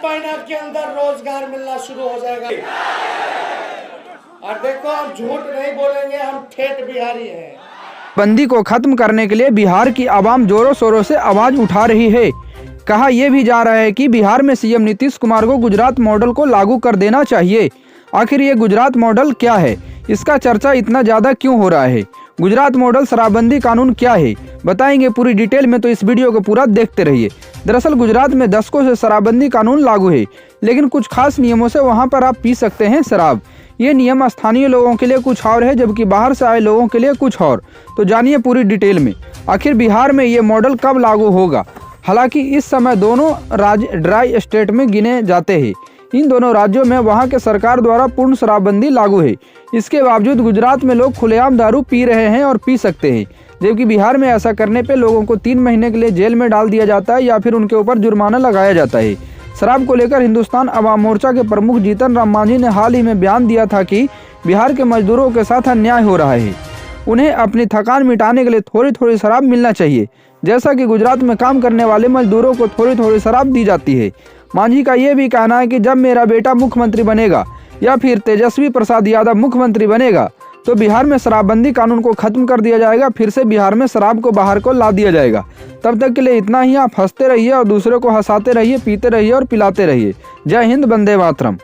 महीना के अंदर रोजगार मिलना शुरू हो जाएगा। और देखो, हम झूठ नहीं बोलेंगे, हम ठेठ बिहारी हैं। बंदी को खत्म करने के लिए बिहार की आवाम जोरों शोरों से आवाज उठा रही है। कहा यह भी जा रहा है कि बिहार में सीएम नीतीश कुमार को गुजरात मॉडल को लागू कर देना चाहिए। आखिर ये गुजरात मॉडल क्या है, इसका चर्चा इतना ज्यादा क्यों हो रहा है? गुजरात मॉडल शराबबंदी कानून क्या है, बताएंगे पूरी डिटेल में, तो इस वीडियो को पूरा देखते रहिए। दरअसल गुजरात में दशकों से शराबबंदी कानून लागू है, लेकिन कुछ खास नियमों से वहां पर आप पी सकते हैं शराब। ये नियम स्थानीय लोगों के लिए कुछ और है, जबकि बाहर से आए लोगों के लिए कुछ और। तो जानिए पूरी डिटेल में, आखिर बिहार में ये मॉडल कब लागू होगा। हालांकि इस समय दोनों राज्य ड्राई स्टेट में गिने जाते हैं। इन दोनों राज्यों में वहां के सरकार द्वारा पूर्ण शराबबंदी लागू है। इसके बावजूद गुजरात में लोग खुलेआम दारू पी रहे हैं और पी सकते हैं, जबकि बिहार में ऐसा करने पे लोगों को 3 महीने के लिए जेल में डाल दिया जाता है या फिर उनके ऊपर जुर्माना लगाया जाता है। शराब को लेकर हिंदुस्तान अवाम मोर्चा के प्रमुख जीतन राम मांझी ने हाल ही में बयान दिया था कि बिहार के मजदूरों के साथ अन्याय हो रहा है। उन्हें अपनी थकान मिटाने के लिए थोड़ी थोड़ी शराब मिलना चाहिए, जैसा कि गुजरात में काम करने वाले मजदूरों को थोड़ी थोड़ी शराब दी जाती है। मांझी का ये भी कहना है कि जब मेरा बेटा मुख्यमंत्री बनेगा या फिर तेजस्वी प्रसाद यादव मुख्यमंत्री बनेगा तो बिहार में शराबबंदी कानून को खत्म कर दिया जाएगा, फिर से बिहार में शराब को बाहर को ला दिया जाएगा। तब तक के लिए इतना ही, आप हंसते रहिए और दूसरों को हंसाते रहिए, पीते रहिए और पिलाते रहिए। जय हिंद, वंदे मातरम।